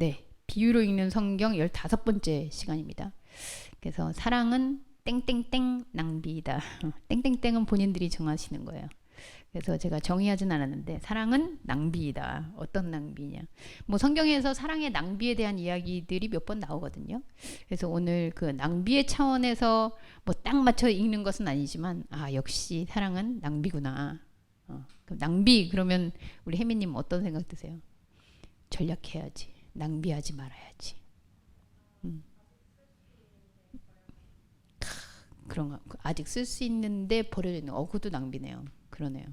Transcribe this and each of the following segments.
네, 비유로 읽는 성경 15번째 시간입니다. 그래서 사랑은 땡땡땡 낭비이다. 땡땡땡은 본인들이 정하시는 거예요. 그래서 제가 정의하진 않았는데 사랑은 낭비이다. 어떤 낭비냐? 뭐 성경에서 사랑의 낭비에 대한 이야기들이 몇 번 나오거든요. 그래서 오늘 그 낭비의 차원에서 뭐 딱 맞춰 읽는 것은 아니지만 역시 사랑은 낭비구나. 그럼 낭비 그러면 우리 혜미님 어떤 생각 드세요? 전략해야지. 낭비하지 말아야지. 음. 그런 거 아직 쓸 수 있는데 버려져 있는 그것도 낭비네요. 그러네요.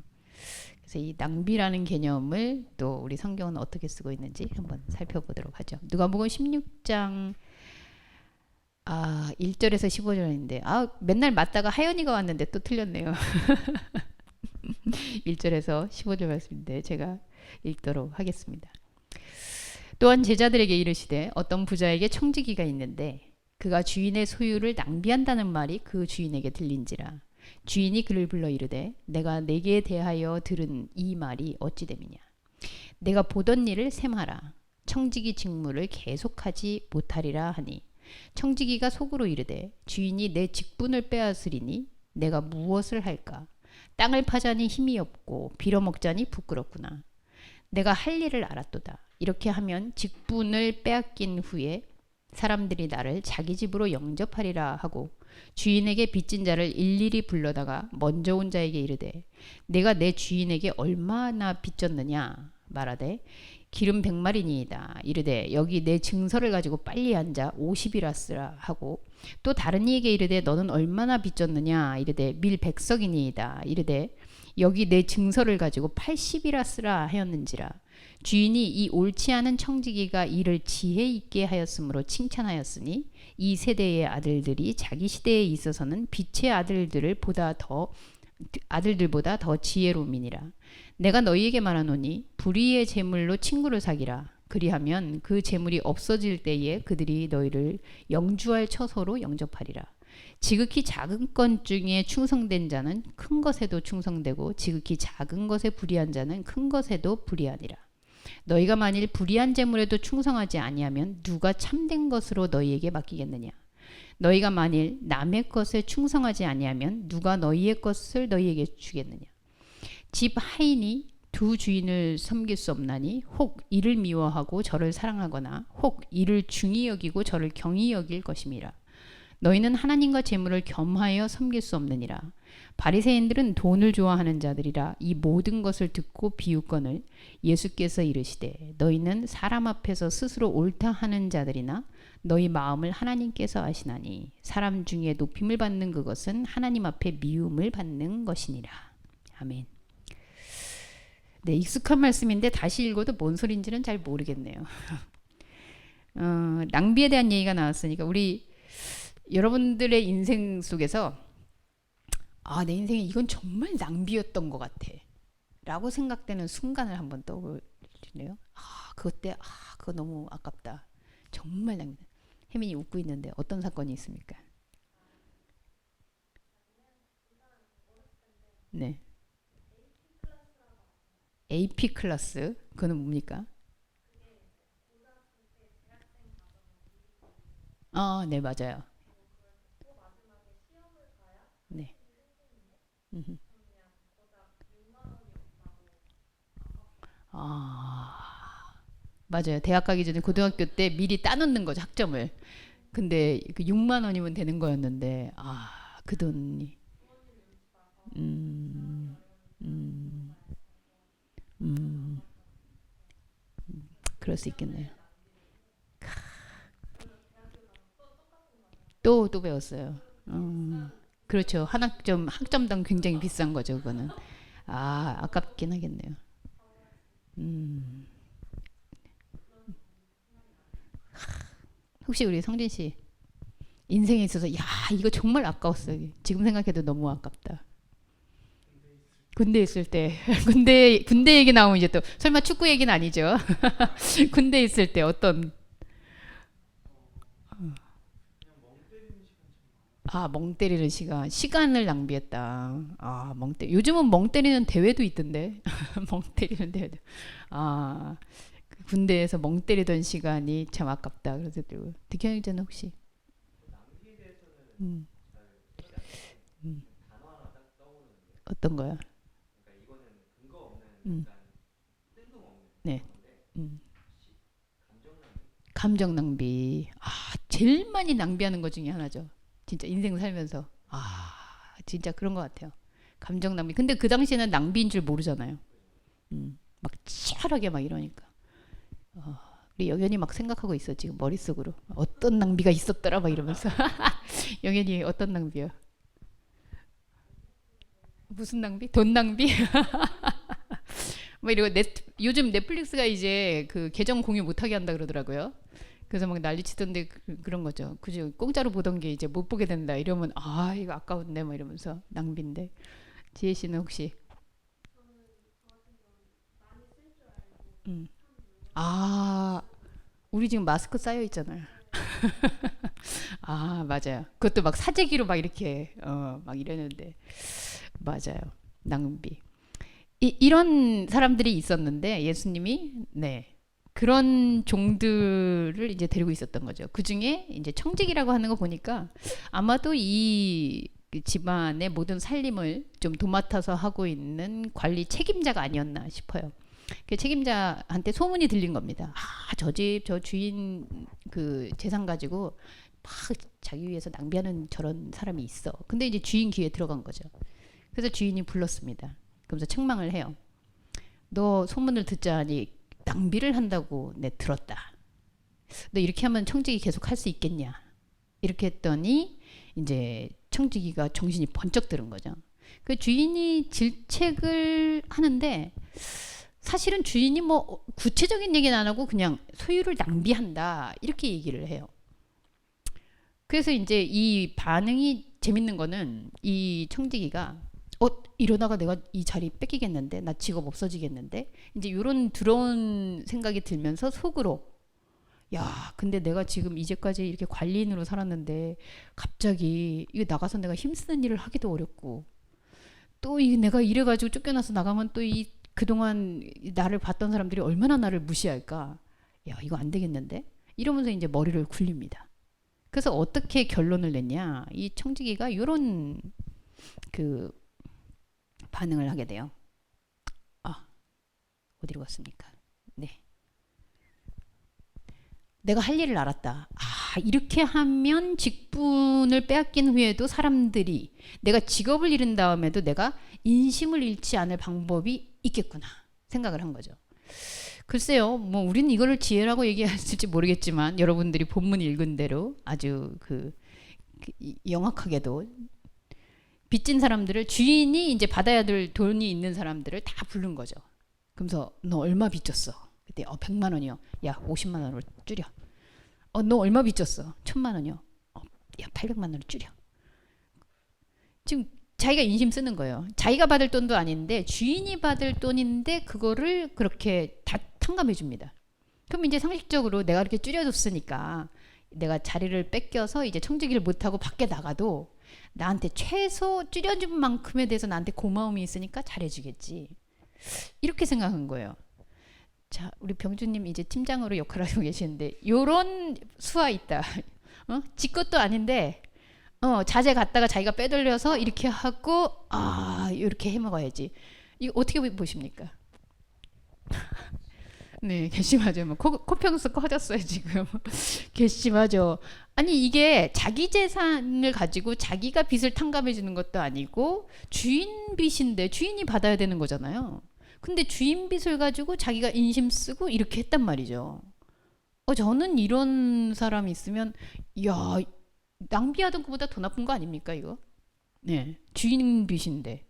그래서 이 낭비라는 개념을 또 우리 성경은 어떻게 쓰고 있는지 한번 살펴보도록 하죠. 누가복음 16장 1절에서 15절인데 맨날 맞다가 하연이가 왔는데 또 틀렸네요. 1절에서 15절 말씀인데 제가 읽도록 하겠습니다. 또한 제자들에게 이르시되 어떤 부자에게 청지기가 있는데 그가 주인의 소유를 낭비한다는 말이 그 주인에게 들린지라. 주인이 그를 불러 이르되 내가 내게 대하여 들은 이 말이 어찌 됨이냐. 내가 보던 일을 셈하라. 청지기 직무를 계속하지 못하리라 하니 청지기가 속으로 이르되 주인이 내 직분을 빼앗으리니 내가 무엇을 할까. 땅을 파자니 힘이 없고 빌어먹자니 부끄럽구나. 내가 할 일을 알았도다. 이렇게 하면 직분을 빼앗긴 후에 사람들이 나를 자기 집으로 영접하리라 하고 주인에게 빚진 자를 일일이 불러다가 먼저 온 자에게 이르되 내가 내 주인에게 얼마나 빚졌느냐 말하되 기름 100마리니이다. 이르되 여기 내 증서를 가지고 빨리 앉아 50이라 쓰라 하고 또 다른 이에게 이르되 너는 얼마나 빚졌느냐 이르되 밀 100석이니이다. 이르되 여기 내 증서를 가지고 80이라 쓰라 하였는지라. 주인이 이 옳지 않은 청지기가 이를 지혜 있게 하였으므로 칭찬하였으니 이 세대의 아들들이 자기 시대에 있어서는 빛의 아들들보다 더 지혜로움이니라. 내가 너희에게 말하노니 불의의 재물로 친구를 사기라. 그리하면 그 재물이 없어질 때에 그들이 너희를 영주할 처소로 영접하리라. 지극히 작은 것 중에 충성된 자는 큰 것에도 충성되고 지극히 작은 것에 불의한 자는 큰 것에도 불의하니라. 너희가 만일 불의한 재물에도 충성하지 아니하면 누가 참된 것으로 너희에게 맡기겠느냐. 너희가 만일 남의 것에 충성하지 아니하면 누가 너희의 것을 너희에게 주겠느냐. 집 하인이 두 주인을 섬길 수 없나니 혹 이를 미워하고 저를 사랑하거나 혹 이를 중히 여기고 저를 경히 여길 것임이라. 너희는 하나님과 재물을 겸하여 섬길 수 없느니라. 바리새인들은 돈을 좋아하는 자들이라 이 모든 것을 듣고 비웃거늘 예수께서 이르시되 너희는 사람 앞에서 스스로 옳다 하는 자들이나 너희 마음을 하나님께서 아시나니 사람 중에 높임을 받는 그것은 하나님 앞에 미움을 받는 것이니라. 아멘. 네, 익숙한 말씀인데 다시 읽어도 뭔 소린지는 잘 모르겠네요. 낭비에 대한 얘기가 나왔으니까 우리 여러분들의 인생 속에서 내 인생에 이건 정말 낭비였던 것 같아 라고 생각되는 순간을 한번 떠올리네요. 그거 너무 아깝다. 정말 낭비. 혜민이 웃고 있는데 어떤 사건이 있습니까? 네. AP 클래스 그거는 뭡니까? 네, 맞아요. 네. 음흠. 맞아요. 대학 가기 전에 고등학교 때 미리 따놓는 거죠, 학점을. 근데 그 6만 원이면 되는 거였는데 그 돈이 음, 음, 음, 그럴 수 있겠네요. 또 배웠어요. 그렇죠. 한 학점당 굉장히 비싼 거죠, 그거는. 아깝긴 하겠네요. 음, 혹시 우리 성진 씨 인생에 있어서 이거 정말 아까웠어요. 지금 생각해도 너무 아깝다. 군대 있을 때 군대 얘기 나오면 이제 또 설마 축구 얘기는 아니죠? 군대 있을 때 어떤 멍 때리는 시간을 낭비했다. 요즘은 멍 때리는 대회도 있던데. 멍 때리는 대회도. 군대에서 멍 때리던 시간이 참 아깝다. 그래서 득현이자는 혹시 음, 음, 어떤 거야? 음, 네, 음. 감정 낭비. 아, 제일 많이 낭비하는 것 중에 하나죠. 진짜 인생 살면서. 아, 진짜 그런 것 같아요. 감정 낭비. 근데 그 당시에는 낭비인 줄 모르잖아요. 막 치열하게 막 이러니까. 어, 우리 영현이 막 생각하고 있어 지금 머릿속으로. 어떤 낭비가 있었더라 막 이러면서. 영현이 어떤 낭비야? 무슨 낭비? 돈 낭비? 뭐 이러고 요즘 넷플릭스가 이제 그 계정 공유 못하게 한다 그러더라고요. 그래서 막 난리치던데 그런 거죠. 그죠? 공짜로 보던 게 이제 못 보게 된다. 이러면 아 이거 아까운데 뭐 이러면서 낭비인데. 지혜 씨는 혹시 음. 아 우리 지금 마스크 쌓여 있잖아요. 아 맞아요. 그것도 막 사재기로 막 이렇게 막 이러는데 맞아요. 낭비. 이런 사람들이 있었는데 예수님이 네 그런 종들을 이제 데리고 있었던 거죠. 그 중에 이제 청직이라고 하는 거 보니까 아마도 이그 집안의 모든 살림을 좀 도맡아서 하고 있는 관리 책임자가 아니었나 싶어요. 그 책임자한테 소문이 들린 겁니다. 아, 저 집, 저 주인 그 재산 가지고 막 자기 위해서 낭비하는 저런 사람이 있어. 근데 이제 주인 귀에 들어간 거죠. 그래서 주인이 불렀습니다. 그러면서 책망을 해요. 너 소문을 듣자니 낭비를 한다고 내 들었다. 너 이렇게 하면 청지기 계속 할 수 있겠냐? 이렇게 했더니 이제 청지기가 정신이 번쩍 드는 거죠. 그 주인이 질책을 하는데 사실은 주인이 뭐 구체적인 얘기는 안 하고 그냥 소유를 낭비한다 이렇게 얘기를 해요. 그래서 이제 이 반응이 재밌는 거는 이 청지기가 이러다가 내가 이 자리 뺏기겠는데 나 직업 없어지겠는데 이제 이런 두려운 생각이 들면서 속으로 야 근데 내가 지금 이제까지 이렇게 관리인으로 살았는데 갑자기 이거 나가서 내가 힘쓰는 일을 하기도 어렵고 또 이 내가 이래가지고 쫓겨나서 나가면 또 이 그동안 나를 봤던 사람들이 얼마나 나를 무시할까 야 이거 안 되겠는데 이러면서 이제 머리를 굴립니다. 그래서 어떻게 결론을 냈냐 이 청지기가 이런 그 반응을 하게 돼요. 아, 어디로 갔습니까? 네. 내가 할 일을 알았다. 아, 이렇게 하면 직분을 빼앗긴 후에도 사람들이 내가 직업을 잃은 다음에도 내가 인심을 잃지 않을 방법이 있겠구나 생각을 한 거죠. 글쎄요, 뭐 우리는 이거를 지혜라고 얘기했을지 모르겠지만 여러분들이 본문 읽은 대로 아주 그 영악하게도 빚진 사람들을 주인이 이제 받아야 될 돈이 있는 사람들을 다 부른 거죠. 그러면서 너 얼마 빚졌어? 그때 100만 원이요. 야 50만 원으로 줄여. 너 얼마 빚졌어? 1000만 원이요. 야 800만 원으로 줄여. 지금 자기가 인심 쓰는 거예요. 자기가 받을 돈도 아닌데 주인이 받을 돈인데 그거를 그렇게 다 탕감해 줍니다. 그럼 이제 상식적으로 내가 이렇게 줄여줬으니까 내가 자리를 뺏겨서 이제 청지기를 못하고 밖에 나가도 나한테 최소 줄여준 만큼에 대해서 나한테 고마움이 있으니까 잘해주겠지. 이렇게 생각한 거예요. 자, 우리 병주님 이제 팀장으로 역할을 하고 계시는데 요런 수와 있다. 지 것도 아닌데 자재 갖다가 자기가 빼돌려서 이렇게 하고 이렇게 해먹어야지. 이거 어떻게 보십니까? 네, 괘씸하죠. 뭐 코평수 커졌어요 지금. 괘씸하죠. 아니 이게 자기 재산을 가지고 자기가 빚을 탕감해 주는 것도 아니고 주인 빚인데 주인이 받아야 되는 거잖아요. 근데 주인 빚을 가지고 자기가 인심 쓰고 이렇게 했단 말이죠. 저는 이런 사람이 있으면 야 낭비하던 것보다 더 나쁜 거 아닙니까 이거? 네, 주인 빚인데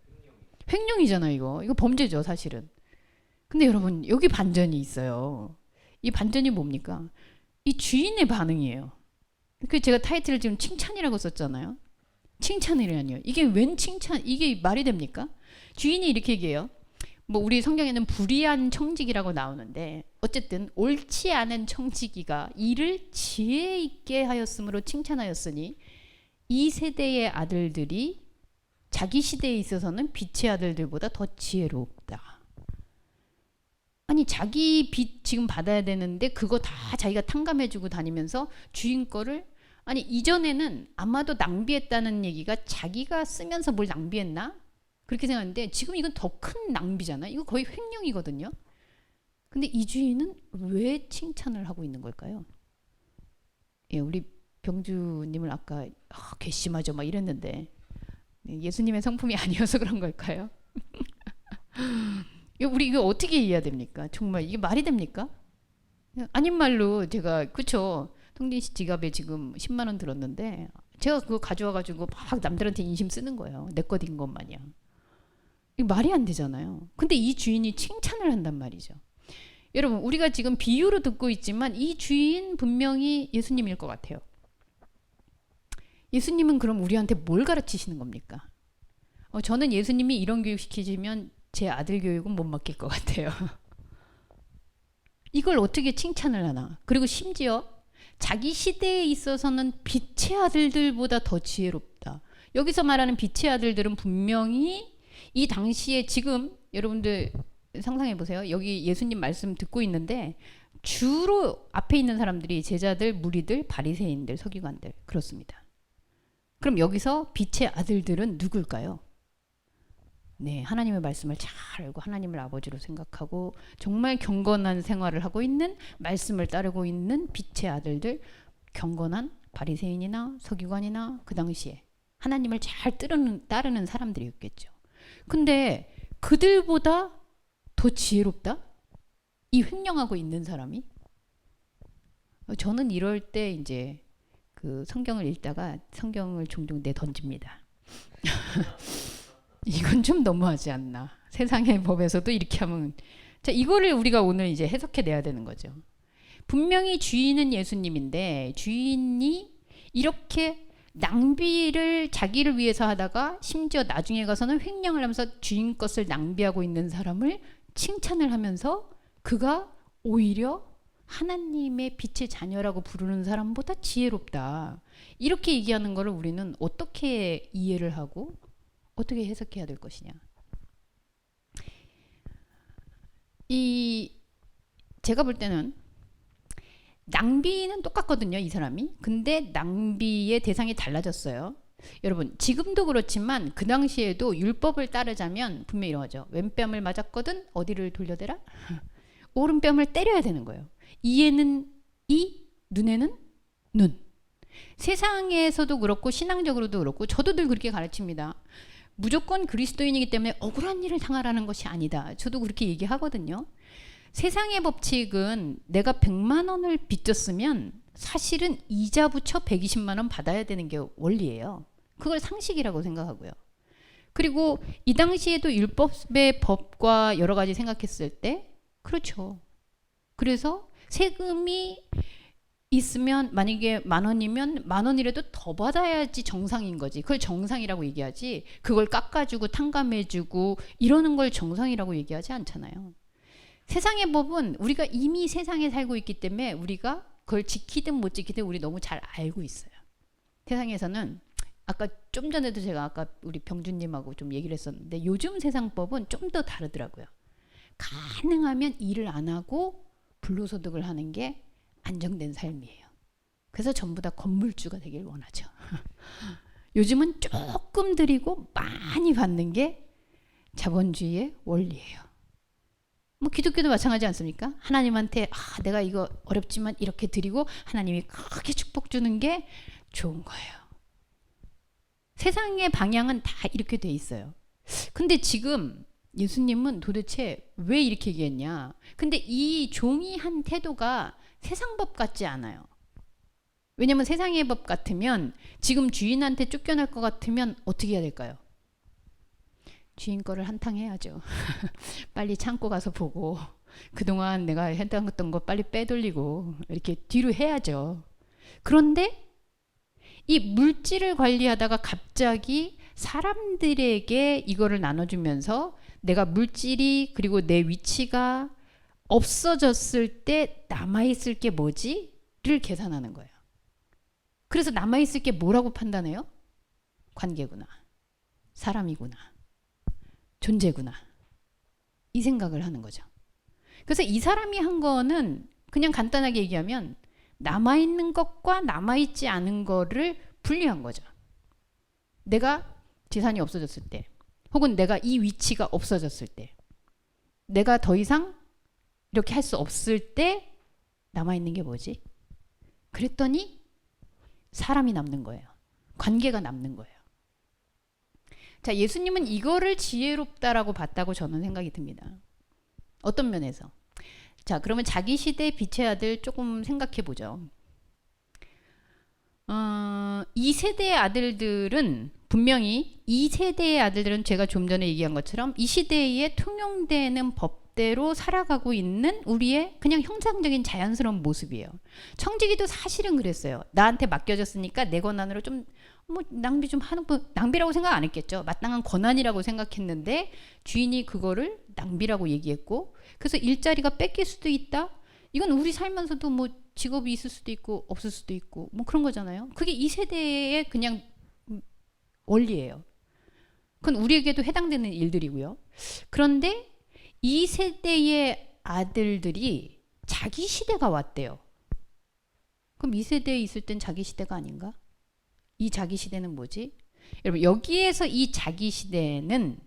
횡령이잖아 이거. 이거 범죄죠 사실은. 근데 여러분 여기 반전이 있어요. 이 반전이 뭡니까? 이 주인의 반응이에요. 그 제가 타이틀을 지금 칭찬이라고 썼잖아요. 칭찬이라니요. 이게 웬 칭찬? 이게 말이 됩니까? 주인이 이렇게 얘기해요. 뭐 우리 성경에는 불의한 청지기라고 나오는데 어쨌든 옳지 않은 청지기가 이를 지혜 있게 하였으므로 칭찬하였으니 이 세대의 아들들이 자기 시대에 있어서는 빛의 아들들보다 더 지혜롭다. 아니 자기 빚 지금 받아야 되는데 그거 다 자기가 탕감해주고 다니면서 주인 거를 아니 이전에는 아마도 낭비했다는 얘기가 자기가 쓰면서 뭘 낭비했나? 그렇게 생각했는데 지금 이건 더 큰 낭비잖아. 이거 거의 횡령이거든요. 근데 이 주인은 왜 칭찬을 하고 있는 걸까요? 예, 우리 병주님을 아까 괘씸하죠 막 이랬는데 예수님의 성품이 아니어서 그런 걸까요? 우리 이거 어떻게 이해해야 됩니까? 정말 이게 말이 됩니까? 아닌 말로 제가 그쵸 통진 씨 지갑에 지금 10만 원 들었는데 제가 그거 가져와가지고 막 남들한테 인심 쓰는 거예요. 내 것인 것 마냥. 이거 말이 안 되잖아요. 근데 이 주인이 칭찬을 한단 말이죠. 여러분 우리가 지금 비유로 듣고 있지만 이 주인 분명히 예수님일 것 같아요. 예수님은 그럼 우리한테 뭘 가르치시는 겁니까? 저는 예수님이 이런 교육 시키시면 제 아들 교육은 못 맡길 것 같아요. 이걸 어떻게 칭찬을 하나? 그리고 심지어 자기 시대에 있어서는 빛의 아들들보다 더 지혜롭다. 여기서 말하는 빛의 아들들은 분명히 이 당시에 지금 여러분들 상상해 보세요. 여기 예수님 말씀 듣고 있는데 주로 앞에 있는 사람들이 제자들, 무리들, 바리새인들, 서기관들 그렇습니다. 그럼 여기서 빛의 아들들은 누굴까요? 네, 하나님의 말씀을 잘 알고 하나님을 아버지로 생각하고 정말 경건한 생활을 하고 있는 말씀을 따르고 있는 빛의 아들들, 경건한 바리새인이나 서기관이나 그 당시에 하나님을 잘 따르는 사람들이었겠죠. 근데 그들보다 더 지혜롭다? 이 횡령하고 있는 사람이? 저는 이럴 때 이제 그 성경을 읽다가 성경을 종종 내던집니다. 이건 좀 너무하지 않나. 세상의 법에서도 이렇게 하면 자 이거를 우리가 오늘 이제 해석해 내야 되는 거죠. 분명히 주인은 예수님인데 주인이 이렇게 낭비를 자기를 위해서 하다가 심지어 나중에 가서는 횡령을 하면서 주인 것을 낭비하고 있는 사람을 칭찬을 하면서 그가 오히려 하나님의 빛의 자녀라고 부르는 사람보다 지혜롭다. 이렇게 얘기하는 것을 우리는 어떻게 이해를 하고 어떻게 해석해야 될 것이냐. 제가 볼 때는 낭비는 똑같거든요, 이 사람이. 근데 낭비의 대상이 달라졌어요. 여러분, 지금도 그렇지만 그 당시에도 율법을 따르자면 분명히 이러죠. 왼뺨을 맞았거든 어디를 돌려대라? 오른뺨을 때려야 되는 거예요. 이에는 이, 눈에는 눈. 세상에서도 그렇고 신앙적으로도 그렇고 저도 늘 그렇게 가르칩니다. 무조건 그리스도인이기 때문에 억울한 일을 당하라는 것이 아니다. 저도 그렇게 얘기하거든요. 세상의 법칙은 내가 100만 원을 빚졌으면 사실은 이자 붙여 120만 원 받아야 되는 게 원리예요. 그걸 상식이라고 생각하고요. 그리고 이 당시에도 율법의 법과 여러 가지 생각했을 때 그렇죠. 그래서 세금이 있으면 만약에 10,000원이면 10,000원이라도 더 받아야지 정상인 거지. 그걸 정상이라고 얘기하지. 그걸 깎아주고 탕감해주고 이러는 걸 정상이라고 얘기하지 않잖아요. 세상의 법은 우리가 이미 세상에 살고 있기 때문에 우리가 그걸 지키든 못 지키든 우리 너무 잘 알고 있어요. 세상에서는 아까 좀 전에도 제가 아까 우리 병준님하고 좀 얘기를 했었는데 요즘 세상법은 좀 더 다르더라고요. 가능하면 일을 안 하고 불로소득을 하는 게 안정된 삶이에요. 그래서 전부 다 건물주가 되길 원하죠. 요즘은 조금 드리고 많이 받는 게 자본주의의 원리예요. 뭐 기독교도 마찬가지 않습니까? 하나님한테 내가 이거 어렵지만 이렇게 드리고 하나님이 크게 축복 주는 게 좋은 거예요. 세상의 방향은 다 이렇게 돼 있어요. 근데 지금 예수님은 도대체 왜 이렇게 얘기했냐? 근데 이 종이 한 태도가 세상 법 같지 않아요. 왜냐면 세상의 법 같으면 지금 주인한테 쫓겨날 것 같으면 어떻게 해야 될까요? 주인 거를 한탕 해야죠. 빨리 창고 가서 보고 그동안 내가 했던 거 빨리 빼돌리고 이렇게 뒤로 해야죠. 그런데 이 물질을 관리하다가 갑자기 사람들에게 이거를 나눠주면서 내가 물질이 그리고 내 위치가 없어졌을 때 남아있을 게 뭐지? 를 계산하는 거예요. 그래서 남아있을 게 뭐라고 판단해요? 관계구나. 사람이구나. 존재구나. 이 생각을 하는 거죠. 그래서 이 사람이 한 거는 그냥 간단하게 얘기하면 남아있는 것과 남아있지 않은 거를 분리한 거죠. 내가 재산이 없어졌을 때, 혹은 내가 이 위치가 없어졌을 때, 내가 더 이상 이렇게 할 수 없을 때 남아있는 게 뭐지? 그랬더니 사람이 남는 거예요. 관계가 남는 거예요. 자, 예수님은 이거를 지혜롭다라고 봤다고 저는 생각이 듭니다. 어떤 면에서? 자, 그러면 자기 시대 빛의 아들 조금 생각해 보죠. 이 세대의 아들들은 분명히 이 세대의 아들들은 제가 좀 전에 얘기한 것처럼 이 시대에 통용되는 법대로 살아가고 있는 우리의 그냥 형상적인 자연스러운 모습이에요. 청지기도 사실은 그랬어요. 나한테 맡겨졌으니까 내 권한으로 좀 뭐 낭비 좀 하는 거, 낭비라고 생각 안 했겠죠. 마땅한 권한이라고 생각했는데 주인이 그거를 낭비라고 얘기했고, 그래서 일자리가 뺏길 수도 있다. 이건 우리 살면서도 뭐 직업이 있을 수도 있고 없을 수도 있고 뭐 그런 거잖아요. 그게 이 세대의 그냥 원리예요. 그건 우리에게도 해당되는 일들이고요. 그런데 이 세대의 아들들이 자기 시대가 왔대요. 그럼 이 세대에 있을 땐 자기 시대가 아닌가? 이 자기 시대는 뭐지? 여러분, 여기에서 이 자기 시대는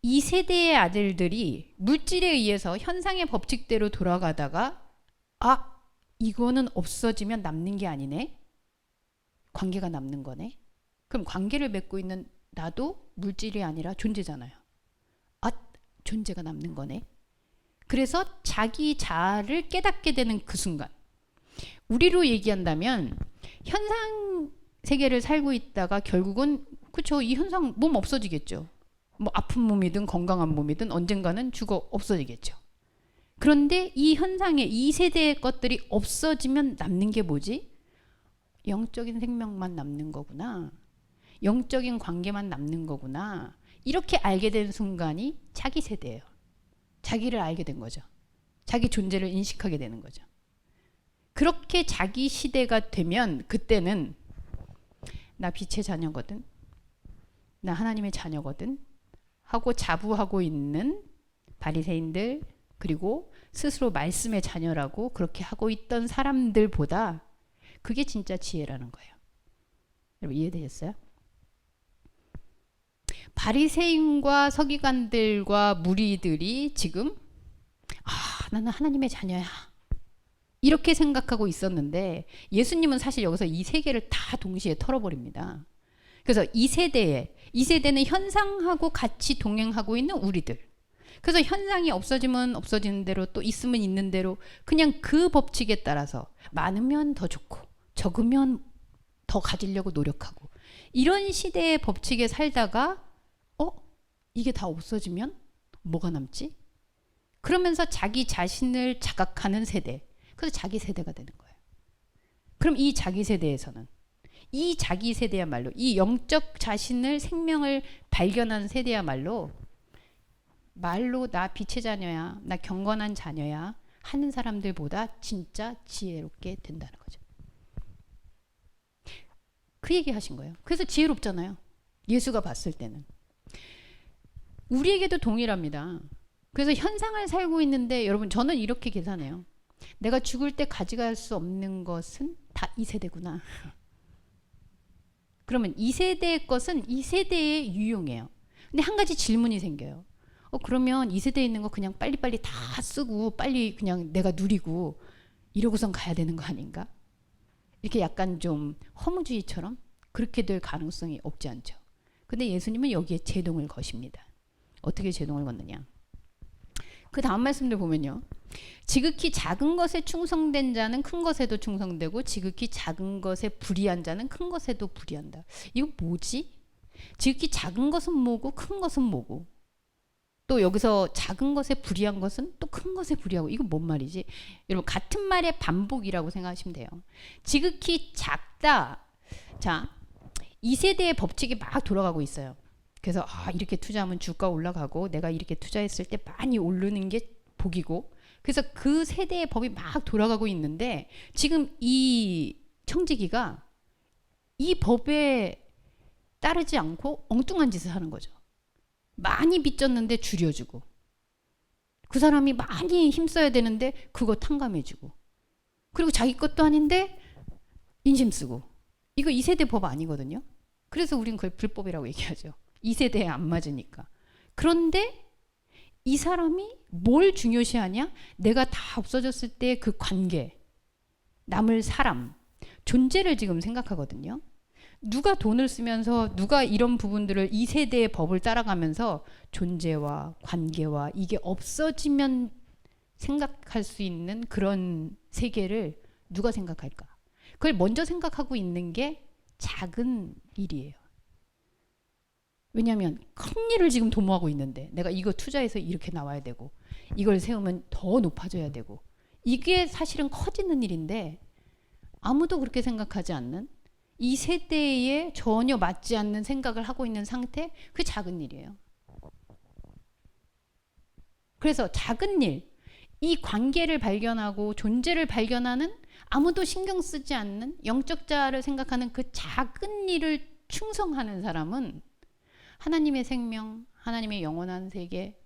이 세대의 아들들이 물질에 의해서 현상의 법칙대로 돌아가다가 이거는 없어지면 남는 게 아니네. 관계가 남는 거네. 그럼 관계를 맺고 있는 나도 물질이 아니라 존재잖아요. 존재가 남는 거네. 그래서 자기 자아를 깨닫게 되는 그 순간, 우리로 얘기한다면 현상 세계를 살고 있다가 결국은 그쵸, 이 현상 몸 없어지겠죠. 뭐 아픈 몸이든 건강한 몸이든 언젠가는 죽어 없어지겠죠. 그런데 이 현상에 이 세대의 것들이 없어지면 남는 게 뭐지? 영적인 생명만 남는 거구나. 영적인 관계만 남는 거구나. 이렇게 알게 된 순간이 자기 세대예요. 자기를 알게 된 거죠. 자기 존재를 인식하게 되는 거죠. 그렇게 자기 시대가 되면 그때는 나 빛의 자녀거든. 나 하나님의 자녀거든. 하고 자부하고 있는 바리새인들, 그리고 스스로 말씀의 자녀라고 그렇게 하고 있던 사람들보다 그게 진짜 지혜라는 거예요. 여러분 이해되셨어요? 바리새인과 서기관들과 무리들이 지금 나는 하나님의 자녀야 이렇게 생각하고 있었는데, 예수님은 사실 여기서 이 세 개를 다 동시에 털어버립니다. 그래서 이 세대는 현상하고 같이 동행하고 있는 우리들. 그래서 현상이 없어지면 없어지는 대로, 또 있으면 있는 대로 그냥 그 법칙에 따라서 많으면 더 좋고 적으면 더 가지려고 노력하고, 이런 시대의 법칙에 살다가 이게 다 없어지면 뭐가 남지? 그러면서 자기 자신을 자각하는 세대. 그래서 자기 세대가 되는 거예요. 그럼 이 자기 세대에서는, 이 자기 세대야말로, 이 영적 자신을, 생명을 발견한 세대야말로 말로 나 빛의 자녀야, 나 경건한 자녀야 하는 사람들보다 진짜 지혜롭게 된다는 거죠. 그 얘기 하신 거예요. 그래서 지혜롭잖아요. 예수가 봤을 때는. 우리에게도 동일합니다. 그래서 현상을 살고 있는데, 여러분 저는 이렇게 계산해요. 내가 죽을 때 가져갈 수 없는 것은 다 이 세대구나. 그러면 이 세대의 것은 이 세대에 유용해요. 근데 한 가지 질문이 생겨요. 그러면 이 세대에 있는 거 그냥 빨리빨리 다 쓰고 빨리 그냥 내가 누리고 이러고선 가야 되는 거 아닌가? 이렇게 약간 좀 허무주의처럼 그렇게 될 가능성이 없지 않죠. 근데 예수님은 여기에 제동을 거십니다. 어떻게 제동을 걷느냐? 그 다음 말씀들 보면요. 지극히 작은 것에 충성된 자는 큰 것에도 충성되고 지극히 작은 것에 불의한 자는 큰 것에도 불의한다. 이거 뭐지? 지극히 작은 것은 뭐고 큰 것은 뭐고, 또 여기서 작은 것에 불의한 것은 또 큰 것에 불의하고, 이거 뭔 말이지? 여러분 같은 말의 반복이라고 생각하시면 돼요. 지극히 작다. 자, 이 세대의 법칙이 막 돌아가고 있어요. 그래서 이렇게 투자하면 주가 올라가고 내가 이렇게 투자했을 때 많이 오르는 게 복이고, 그래서 그 세대의 법이 막 돌아가고 있는데, 지금 이 청지기가 이 법에 따르지 않고 엉뚱한 짓을 하는 거죠. 많이 빚졌는데 줄여주고, 그 사람이 많이 힘써야 되는데 그거 탕감해주고, 그리고 자기 것도 아닌데 인심 쓰고. 이거 2세대 법 아니거든요. 그래서 우린 그걸 불법이라고 얘기하죠. 2세대에 안 맞으니까. 그런데 이 사람이 뭘 중요시하냐? 내가 다 없어졌을 때 그 관계, 남을 사람, 존재를 지금 생각하거든요. 누가 돈을 쓰면서 누가 이런 부분들을 2세대의 법을 따라가면서 존재와 관계와 이게 없어지면 생각할 수 있는 그런 세계를 누가 생각할까? 그걸 먼저 생각하고 있는 게 작은 일이에요. 왜냐하면 큰 일을 지금 도모하고 있는데 내가 이거 투자해서 이렇게 나와야 되고 이걸 세우면 더 높아져야 되고, 이게 사실은 커지는 일인데 아무도 그렇게 생각하지 않는, 이 세대에 전혀 맞지 않는 생각을 하고 있는 상태, 그게 작은 일이에요. 그래서 작은 일, 이 관계를 발견하고 존재를 발견하는, 아무도 신경 쓰지 않는 영적 자아를 생각하는 그 작은 일을 충성하는 사람은 하나님의 생명, 하나님의 영원한 세계,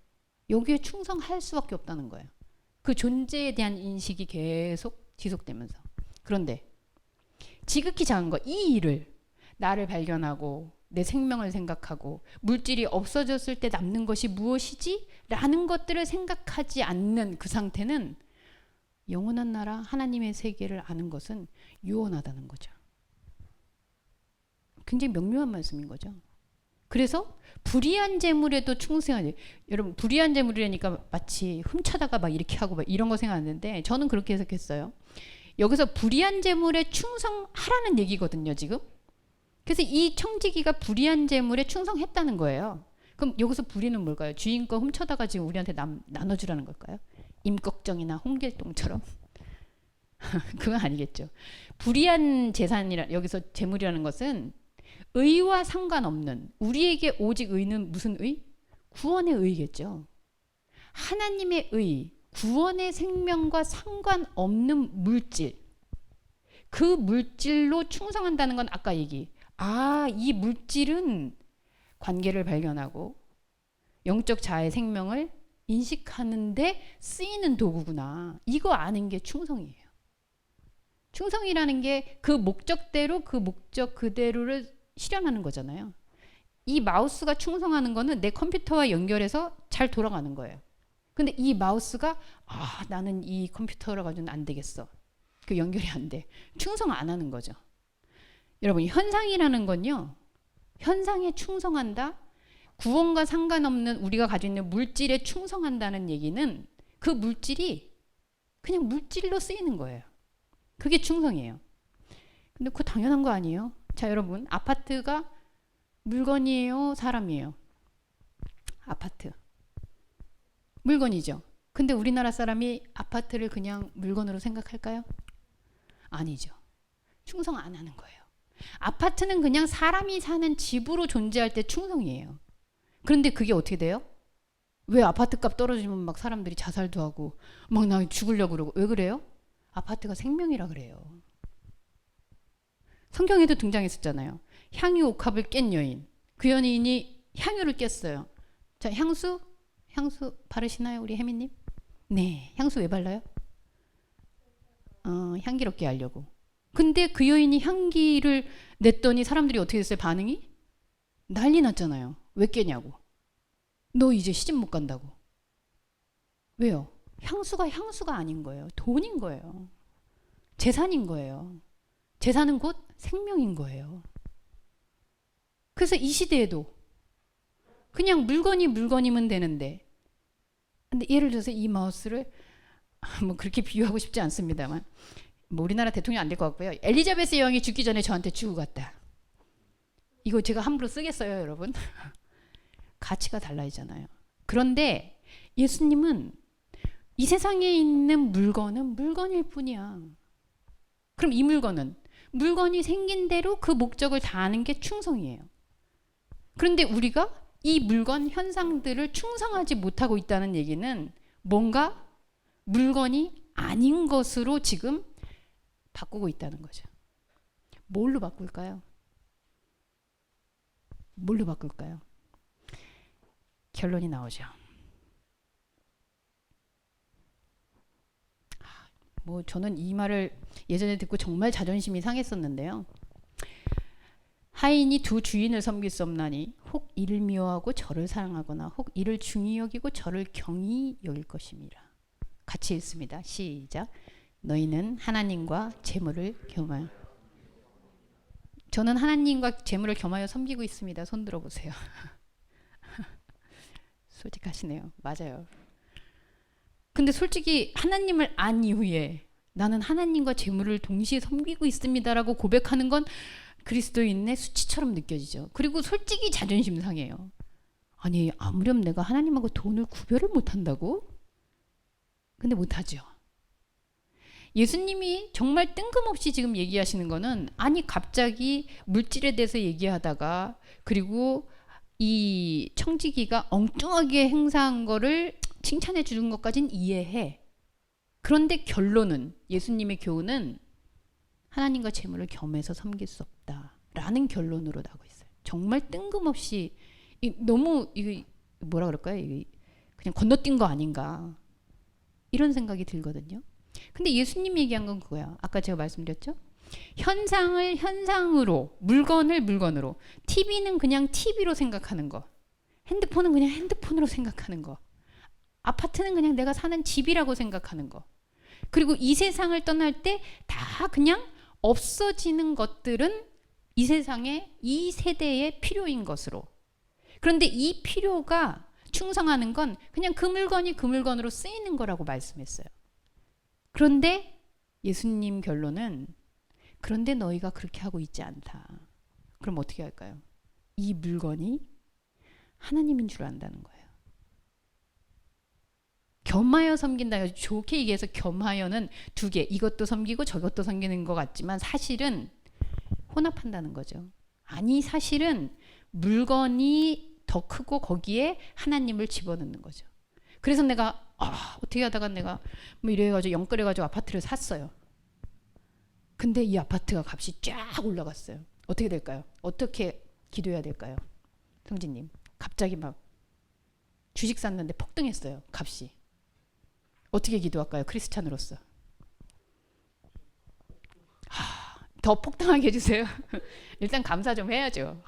여기에 충성할 수밖에 없다는 거예요. 그 존재에 대한 인식이 계속 지속되면서. 그런데 지극히 작은 거, 이 일을, 나를 발견하고 내 생명을 생각하고 물질이 없어졌을 때 남는 것이 무엇이지? 라는 것들을 생각하지 않는 그 상태는 영원한 나라 하나님의 세계를 아는 것은 유언하다는 거죠. 굉장히 명료한 말씀인 거죠. 그래서 불의한 재물에도 충성하지. 여러분, 불의한 재물이라니까 마치 훔쳐다가 막 이렇게 하고 막 이런 거 생각하는데, 저는 그렇게 해석했어요. 여기서 불의한 재물에 충성하라는 얘기거든요, 지금. 그래서 이 청지기가 불의한 재물에 충성했다는 거예요. 그럼 여기서 불의는 뭘까요? 주인 거 훔쳐다가 지금 우리한테 나눠주라는 걸까요? 임꺽정이나 홍길동처럼? 그건 아니겠죠. 불의한 재산이라, 여기서 재물이라는 것은 의와 상관없는, 우리에게 오직 의는 무슨 의? 구원의 의겠죠. 하나님의 의, 구원의 생명과 상관없는 물질, 그 물질로 충성한다는 건 아까 얘기, 이 물질은 관계를 발견하고 영적 자아의 생명을 인식하는데 쓰이는 도구구나, 이거 아는 게 충성이에요. 충성이라는 게 그 목적대로, 그 목적 그대로를 실현하는 거잖아요. 이 마우스가 충성하는 거는 내 컴퓨터와 연결해서 잘 돌아가는 거예요. 근데 이 마우스가 나는 이 컴퓨터로 가지고는 안 되겠어, 그 연결이 안 돼, 충성 안 하는 거죠. 여러분, 현상이라는 건요, 현상에 충성한다, 구원과 상관없는 우리가 가지고 있는 물질에 충성한다는 얘기는 그 물질이 그냥 물질로 쓰이는 거예요. 그게 충성이에요. 근데 그거 당연한 거 아니에요? 자, 여러분, 아파트가 물건이에요, 사람이에요? 아파트 물건이죠. 근데 우리나라 사람이 아파트를 그냥 물건으로 생각할까요? 아니죠. 충성 안 하는 거예요. 아파트는 그냥 사람이 사는 집으로 존재할 때 충성이에요. 그런데 그게 어떻게 돼요? 왜 아파트 값 떨어지면 막 사람들이 자살도 하고 막 나 죽으려고 그러고, 왜 그래요? 아파트가 생명이라 그래요. 성경에도 등장했었잖아요. 향유 옥합을 깬 여인. 그 여인이 향유를 깼어요. 자, 향수 바르시나요, 우리 혜미님? 네, 향수 왜 발라요? 향기롭게 하려고. 근데 그 여인이 향기를 냈더니 사람들이 어떻게 됐어요? 반응이? 난리 났잖아요. 왜 깨냐고. 너 이제 시집 못 간다고. 왜요? 향수가 아닌 거예요. 돈인 거예요. 재산인 거예요. 재산은 곧 생명인 거예요. 그래서 이 시대에도 그냥 물건이면 되는데, 근데 예를 들어서 이 마우스를 뭐 그렇게 비유하고 싶지 않습니다만, 뭐 우리나라 대통령 안 될 것 같고요. 엘리자베스 여왕이 죽기 전에 저한테 주고 갔다. 이거 제가 함부로 쓰겠어요, 여러분? 가치가 달라지잖아요. 그런데 예수님은 이 세상에 있는 물건은 물건일 뿐이야. 그럼 이 물건이 생긴 대로 그 목적을 다하는 게 충성이에요. 그런데 우리가 이 물건 현상들을 충성하지 못하고 있다는 얘기는 뭔가 물건이 아닌 것으로 지금 바꾸고 있다는 거죠. 뭘로 바꿀까요? 결론이 나오죠. 뭐 저는 이 말을 예전에 듣고 정말 자존심이 상했었는데요. 하인이 두 주인을 섬길 수 없나니 혹 이를 미워하고 저를 사랑하거나 혹 이를 중히 여기고 저를 경히 여길 것임이라. 같이 읽습니다. 시작. 너희는 하나님과 재물을 겸하여. 저는 하나님과 재물을 겸하여 섬기고 있습니다. 손 들어보세요. 솔직하시네요. 맞아요. 근데 솔직히 하나님을 안 이후에 나는 하나님과 재물을 동시에 섬기고 있습니다라고 고백하는 건 그리스도인의 수치처럼 느껴지죠. 그리고 솔직히 자존심 상해요. 아니 아무렴 내가 하나님하고 돈을 구별을 못한다고? 근데 못하죠. 예수님이 정말 뜬금없이 지금 얘기하시는 거는 아니 갑자기 물질에 대해서 얘기하다가 그리고 이 청지기가 엉뚱하게 행사한 거를 칭찬해 주는 것까진 이해해. 그런데 결론은 예수님의 교훈은 하나님과 재물을 겸해서 섬길 수 없다라는 결론으로 나오고 있어요. 정말 뜬금없이 너무 이거 뭐라 그럴까요? 그냥 건너뛴 거 아닌가 이런 생각이 들거든요. 근데 예수님이 얘기한 건 그거야. 아까 제가 말씀드렸죠? 현상을 현상으로, 물건을 물건으로, TV는 그냥 TV로 생각하는 거, 핸드폰은 그냥 핸드폰으로 생각하는 거, 아파트는 그냥 내가 사는 집이라고 생각하는 거, 그리고 이 세상을 떠날 때 다 그냥 없어지는 것들은 이 세상에 이 세대의 필요인 것으로. 그런데 이 필요가 충성하는 건 그냥 그 물건이 그 물건으로 쓰이는 거라고 말씀했어요. 그런데 예수님 결론은 그런데 너희가 그렇게 하고 있지 않다. 그럼 어떻게 할까요? 이 물건이 하나님인 줄 안다는 거예요. 겸하여 섬긴다. 좋게 얘기해서 겸하여는 두 개. 이것도 섬기고 저것도 섬기는 것 같지만 사실은 혼합한다는 거죠. 아니 사실은 물건이 더 크고 거기에 하나님을 집어넣는 거죠. 그래서 내가 어떻게 하다가 내가 뭐 이래가지고 영끌해가지고 아파트를 샀어요. 근데 이 아파트가 값이 쫙 올라갔어요. 어떻게 될까요? 어떻게 기도해야 될까요? 성진님 갑자기 막 주식 샀는데 폭등했어요. 값이. 어떻게 기도할까요? 크리스찬으로서. 더 폭등하게 해주세요. 일단 감사 좀 해야죠.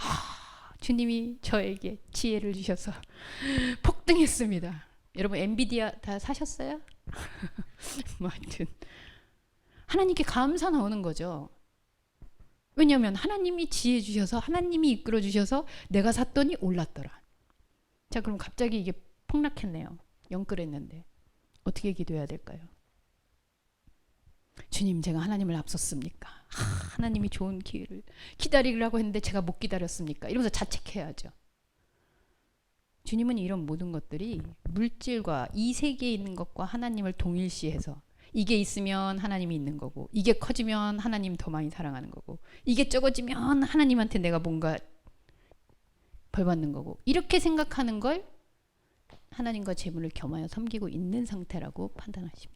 주님이 저에게 지혜를 주셔서 폭등했습니다. 여러분 엔비디아 다 사셨어요? 뭐 하여튼 하나님께 감사 나오는 거죠. 왜냐하면 하나님이 지혜 주셔서 하나님이 이끌어 주셔서 내가 샀더니 올랐더라. 자 그럼 갑자기 이게 폭락했네요. 영끌했는데 어떻게 기도해야 될까요? 주님 제가 하나님을 앞섰습니까? 하나님이 좋은 기회를 기다리려고 했는데 제가 못 기다렸습니까? 이러면서 자책해야죠. 주님은 이런 모든 것들이 물질과 이 세계에 있는 것과 하나님을 동일시해서 이게 있으면 하나님이 있는 거고 이게 커지면 하나님 더 많이 사랑하는 거고 이게 적어지면 하나님한테 내가 뭔가 벌 받는 거고 이렇게 생각하는 걸 하나님과 재물을 겸하여 섬기고 있는 상태라고 판단하십니다.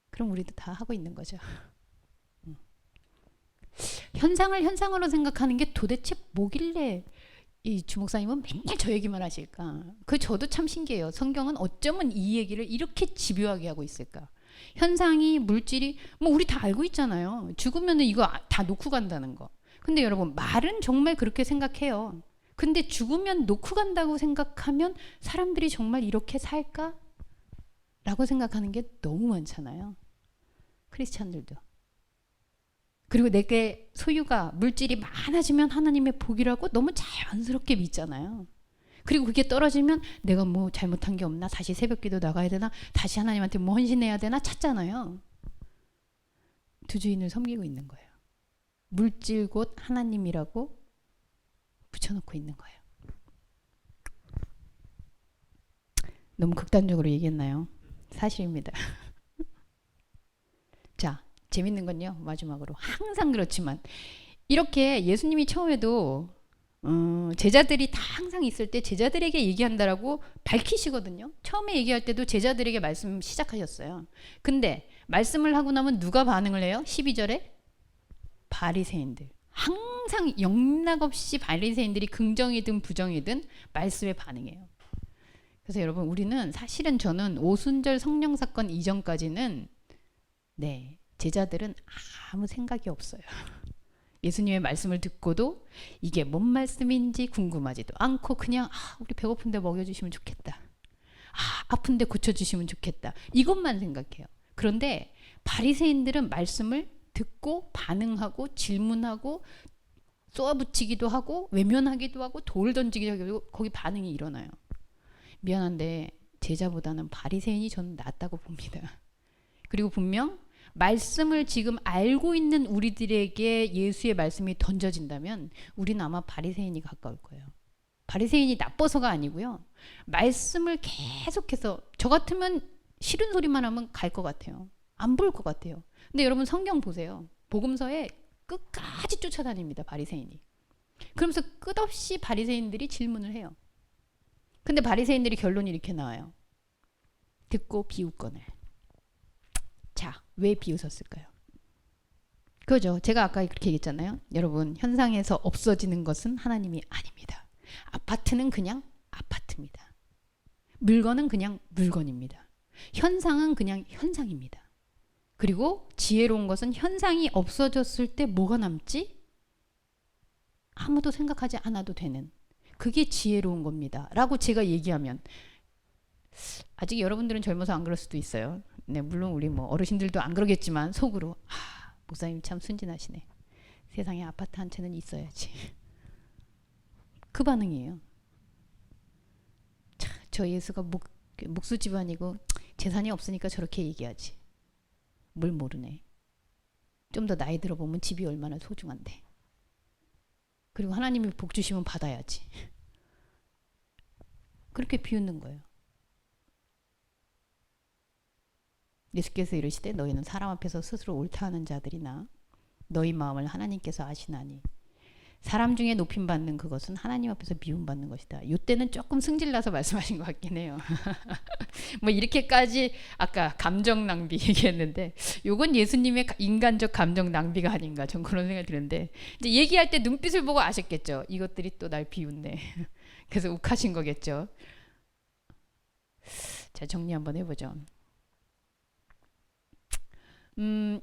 그럼 우리도 다 하고 있는 거죠. 현상을 현상으로 생각하는 게 도대체 뭐길래 이 주목사님은 맨날 저 얘기만 하실까? 저도 참 신기해요. 성경은 어쩌면 이 얘기를 이렇게 집요하게 하고 있을까? 현상이 물질이 뭐 우리 다 알고 있잖아요. 죽으면 이거 다 놓고 간다는 거. 근데 여러분 말은 정말 그렇게 생각해요. 근데 죽으면 놓고 간다고 생각하면 사람들이 정말 이렇게 살까? 라고 생각하는 게 너무 많잖아요. 크리스찬들도. 그리고 내게 소유가 물질이 많아지면 하나님의 복이라고 너무 자연스럽게 믿잖아요. 그리고 그게 떨어지면 내가 뭐 잘못한 게 없나? 다시 새벽기도 나가야 되나? 다시 하나님한테 뭐 헌신해야 되나? 찾잖아요. 두 주인을 섬기고 있는 거예요. 물질 곧 하나님이라고 붙여놓고 있는 거예요. 너무 극단적으로 얘기했나요? 사실입니다. 자, 재밌는 건요. 마지막으로 항상 그렇지만 이렇게 예수님이 처음에도 제자들이 다 항상 있을 때 제자들에게 얘기한다라고 밝히시거든요. 처음에 얘기할 때도 제자들에게 말씀 시작하셨어요. 근데 말씀을 하고 나면 누가 반응을 해요? 12절에 바리새인들. 항상 영락없이 바리새인들이 긍정이든 부정이든 말씀에 반응해요. 그래서 여러분 우리는 사실은 저는 오순절 성령 사건 이전까지는 제자들은 아무 생각이 없어요. 예수님의 말씀을 듣고도 이게 뭔 말씀인지 궁금하지도 않고 그냥 우리 배고픈데 먹여주시면 좋겠다. 아픈데 고쳐주시면 좋겠다. 이것만 생각해요. 그런데 바리새인들은 말씀을 듣고 반응하고 질문하고 쏘아붙이기도 하고 외면하기도 하고 돌 던지기도 하고 거기 반응이 일어나요. 미안한데 제자보다는 바리새인이 저는 낫다고 봅니다. 그리고 분명 말씀을 지금 알고 있는 우리들에게 예수의 말씀이 던져진다면 우리는 아마 바리새인이 가까울 거예요. 바리새인이 나빠서가 아니고요. 말씀을 계속해서 저 같으면 싫은 소리만 하면 갈 것 같아요. 안 볼 것 같아요. 근데 여러분 성경 보세요. 복음서에 끝까지 쫓아다닙니다. 바리새인이. 그러면서 끝없이 바리새인들이 질문을 해요. 근데 바리새인들이 결론이 이렇게 나와요. 듣고 비웃거늘. 자, 왜 비웃었을까요? 그죠? 제가 아까 그렇게 얘기했잖아요. 여러분, 현상에서 없어지는 것은 하나님이 아닙니다. 아파트는 그냥 아파트입니다. 물건은 그냥 물건입니다. 현상은 그냥 현상입니다. 그리고 지혜로운 것은 현상이 없어졌을 때 뭐가 남지? 아무도 생각하지 않아도 되는. 그게 지혜로운 겁니다. 라고 제가 얘기하면 아직 여러분들은 젊어서 안 그럴 수도 있어요. 네, 물론 우리 뭐 어르신들도 안 그러겠지만 속으로 목사님 참 순진하시네. 세상에 아파트 한 채는 있어야지. 그 반응이에요. 저 예수가 목수 집안이고 재산이 없으니까 저렇게 얘기하지. 뭘 모르네. 좀 더 나이 들어보면 집이 얼마나 소중한데. 그리고 하나님이 복 주시면 받아야지. 그렇게 비웃는 거예요. 예수께서 이르시되 너희는 사람 앞에서 스스로 옳다 하는 자들이나 너희 마음을 하나님께서 아시나니 사람 중에 높임 받는 그것은 하나님 앞에서 미움 받는 것이다. 이때는 조금 승질나서 말씀하신 것 같긴 해요. 뭐 이렇게까지 아까 감정 낭비 얘기했는데 요건 예수님의 인간적 감정 낭비가 아닌가 전 그런 생각이 드는데 이제 얘기할 때 눈빛을 보고 아셨겠죠. 이것들이 또 날 비웃네. 그래서 욱하신 거겠죠. 자, 정리 한번 해보죠.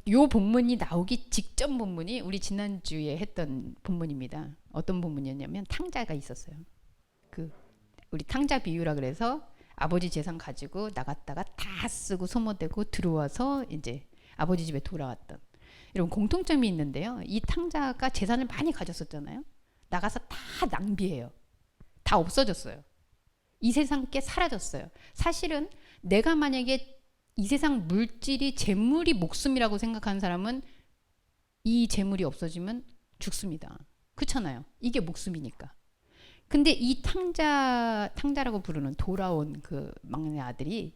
요 본문이 나오기 직전 본문이 우리 지난주에 했던 본문입니다. 어떤 본문이었냐면 탕자가 있었어요. 우리 탕자 비유라 그래서 아버지 재산 가지고 나갔다가 다 쓰고 소모되고 들어와서 이제 아버지 집에 돌아왔던 이런 공통점이 있는데요. 이 탕자가 재산을 많이 가졌었잖아요. 나가서 다 낭비해요. 다 없어졌어요. 이 세상 께 사라졌어요. 사실은 내가 만약에 이 세상 물질이 재물이 목숨이라고 생각하는 사람은 이 재물이 없어지면 죽습니다. 그렇잖아요. 이게 목숨이니까. 근데 이 탕자라고 부르는 돌아온 그 막내 아들이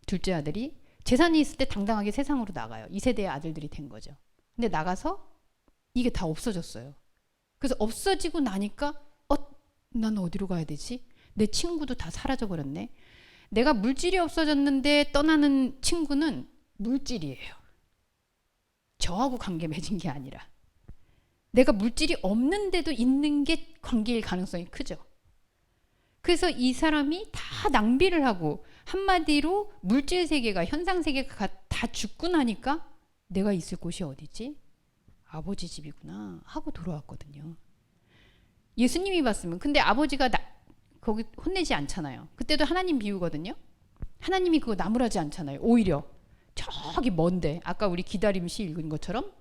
둘째 아들이 재산이 있을 때 당당하게 세상으로 나가요. 이 세대의 아들들이 된 거죠. 근데 나가서 이게 다 없어졌어요. 그래서 없어지고 나니까 난 어디로 가야 되지? 내 친구도 다 사라져 버렸네. 내가 물질이 없어졌는데 떠나는 친구는 물질이에요. 저하고 관계 맺은 게 아니라 내가 물질이 없는데도 있는 게 관계일 가능성이 크죠. 그래서 이 사람이 다 낭비를 하고 한마디로 물질 세계가 현상 세계가 다 죽고 나니까 내가 있을 곳이 어디지? 아버지 집이구나 하고 돌아왔거든요. 예수님이 봤으면 근데 아버지가 거기 혼내지 않잖아요. 그때도 하나님 비유거든요. 하나님이 그거 나무라지 않잖아요. 오히려 저기 먼데 아까 우리 기다림 시 읽은 것처럼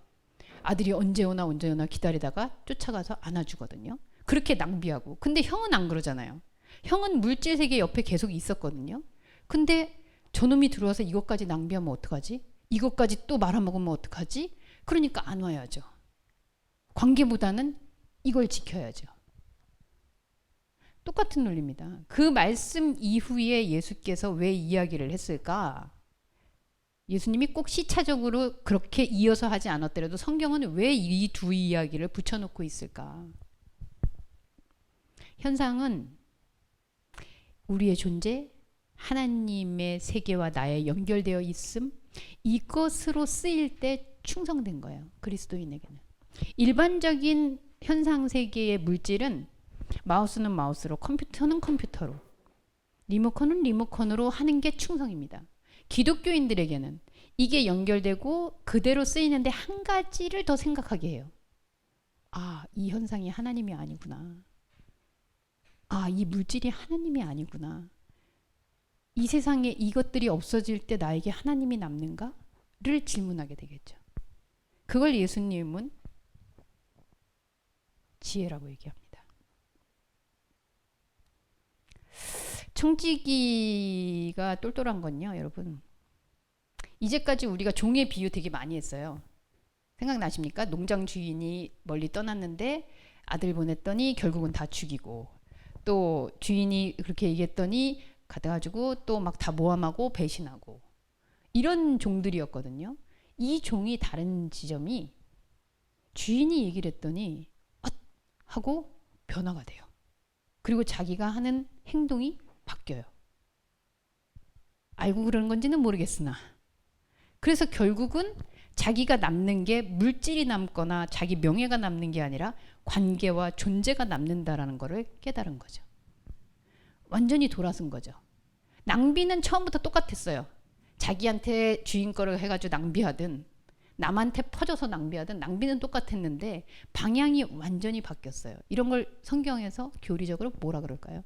아들이 언제 오나 기다리다가 쫓아가서 안아주거든요. 그렇게 낭비하고. 근데 형은 안 그러잖아요. 형은 물질 세계 옆에 계속 있었거든요. 근데 저놈이 들어와서 이것까지 낭비하면 어떡하지? 이것까지 또 말아먹으면 어떡하지? 그러니까 안 와야죠. 관계보다는 이걸 지켜야죠. 똑같은 논리입니다. 그 말씀 이후에 예수께서 왜 이야기를 했을까? 예수님이 꼭 시차적으로 그렇게 이어서 하지 않았더라도 성경은 왜 이 두 이야기를 붙여놓고 있을까? 현상은 우리의 존재, 하나님의 세계와 나의 연결되어 있음, 이것으로 쓰일 때 충성된 거예요. 그리스도인에게는. 일반적인 현상 세계의 물질은 마우스는 마우스로, 컴퓨터는 컴퓨터로. 리모컨은 리모컨으로 하는 게 충성입니다. 기독교인들에게는 이게 연결되고 그대로 쓰이는데 한 가지를 더 생각하게 해요. 아, 이 현상이 하나님이 아니구나. 아, 이 물질이 하나님이 아니구나. 이 세상에 이것들이 없어질 때 나에게 하나님이 남는가?를 질문하게 되겠죠. 그걸 예수님은 지혜라고 얘기합니다. 청지기가 똘똘한 건요, 여러분. 이제까지 우리가 종의 비유 되게 많이 했어요. 생각나십니까? 농장 주인이 멀리 떠났는데 아들 보냈더니 결국은 다 죽이고, 또 주인이 그렇게 얘기했더니 가가지고 또 막 다 모함하고 배신하고, 이런 종들이었거든요. 이 종이 다른 지점이 주인이 얘기를 했더니 하고 변화가 돼요. 그리고 자기가 하는 행동이 바뀌어요. 알고 그러는 건지는 모르겠으나, 그래서 결국은 자기가 남는 게 물질이 남거나 자기 명예가 남는 게 아니라 관계와 존재가 남는다라는 것을 깨달은 거죠. 완전히 돌아선 거죠. 낭비는 처음부터 똑같았어요. 자기한테 주인 거를 해가지고 낭비하든 남한테 퍼져서 낭비하든 낭비는 똑같았는데 방향이 완전히 바뀌었어요. 이런 걸 성경에서 교리적으로 뭐라 그럴까요?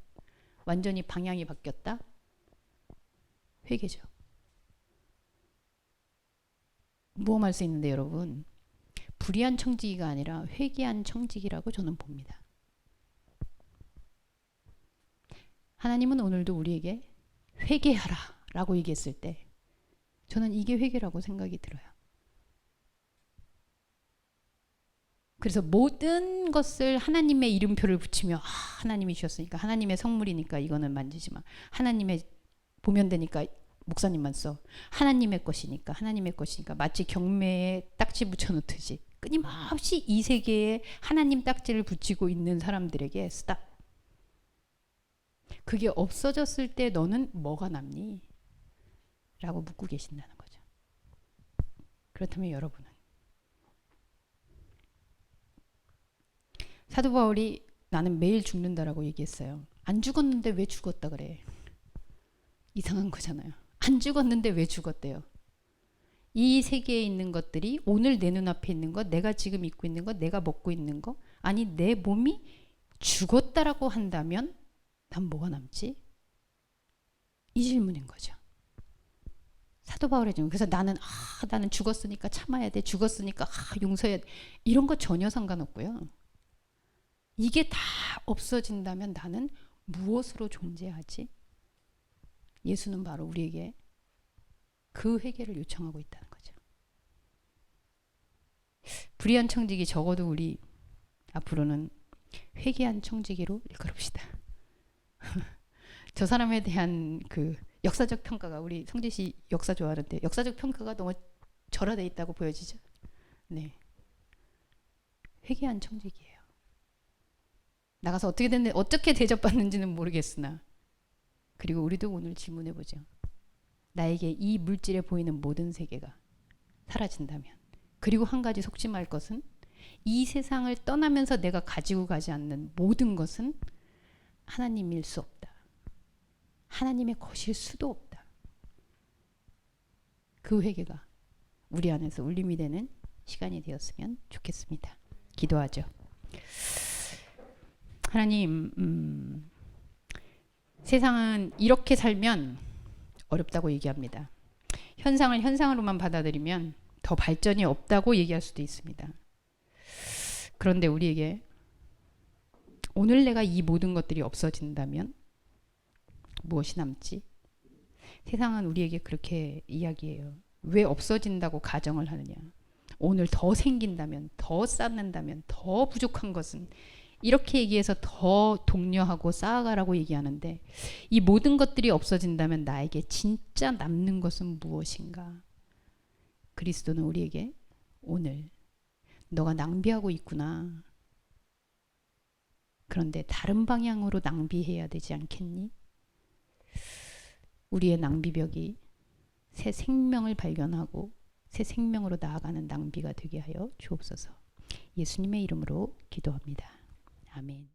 완전히 방향이 바뀌었다? 회개죠. 모험할 수 있는데 여러분, 불의한 청지기가 아니라 회개한 청지기라고 저는 봅니다. 하나님은 오늘도 우리에게 회개하라 라고 얘기했을 때 저는 이게 회개라고 생각이 들어요. 그래서 모든 것을 하나님의 이름표를 붙이며 하나님이 주셨으니까, 하나님의 성물이니까 이거는 만지지 마, 하나님의 보면 되니까 목사님만 써, 하나님의 것이니까 하나님의 것이니까, 마치 경매에 딱지 붙여놓듯이 끊임없이 이 세계에 하나님 딱지를 붙이고 있는 사람들에게 스탑. 그게 없어졌을 때 너는 뭐가 남니? 라고 묻고 계신다는 거죠. 그렇다면 여러분은, 사도 바울이 나는 매일 죽는다라고 얘기했어요. 안 죽었는데 왜 죽었다 그래? 이상한 거잖아요. 안 죽었는데 왜 죽었대요? 이 세계에 있는 것들이, 오늘 내 눈앞에 있는 것, 내가 지금 입고 있는 것, 내가 먹고 있는 것, 아니 내 몸이 죽었다라고 한다면 난 뭐가 남지? 이 질문인 거죠. 사도 바울의 질문. 그래서 나는 죽었으니까 참아야 돼, 죽었으니까 용서해야 돼, 이런 거 전혀 상관없고요. 이게 다 없어진다면 나는 무엇으로 존재하지? 예수는 바로 우리에게 그 회개를 요청하고 있다는 거죠. 불의한 청지기, 적어도 우리 앞으로는 회개한 청지기로 일컬읍시다. 저 사람에 대한 그 역사적 평가가, 우리 성재 씨 역사 좋아하는데 역사적 평가가 너무 절하돼 있다고 보여지죠. 네, 회개한 청지기예요. 나가서 어떻게 대접받는지는 모르겠으나, 그리고 우리도 오늘 질문해 보죠. 나에게 이 물질에 보이는 모든 세계가 사라진다면, 그리고 한 가지 속심할 것은 이 세상을 떠나면서 내가 가지고 가지 않는 모든 것은 하나님일 수 없다. 하나님의 것일 수도 없다. 그 회개가 우리 안에서 울림이 되는 시간이 되었으면 좋겠습니다. 기도하죠. 하나님, 세상은 이렇게 살면 어렵다고 얘기합니다. 현상을 현상으로만 받아들이면 더 발전이 없다고 얘기할 수도 있습니다. 그런데 우리에게 오늘 내가 이 모든 것들이 없어진다면 무엇이 남지? 세상은 우리에게 그렇게 이야기해요. 왜 없어진다고 가정을 하느냐? 오늘 더 생긴다면, 더 쌓는다면, 더 부족한 것은, 이렇게 얘기해서 더 독려하고 쌓아가라고 얘기하는데, 이 모든 것들이 없어진다면 나에게 진짜 남는 것은 무엇인가? 그리스도는 우리에게 오늘 너가 낭비하고 있구나. 그런데 다른 방향으로 낭비해야 되지 않겠니? 우리의 낭비벽이 새 생명을 발견하고 새 생명으로 나아가는 낭비가 되게 하여 주옵소서. 예수님의 이름으로 기도합니다. 아멘.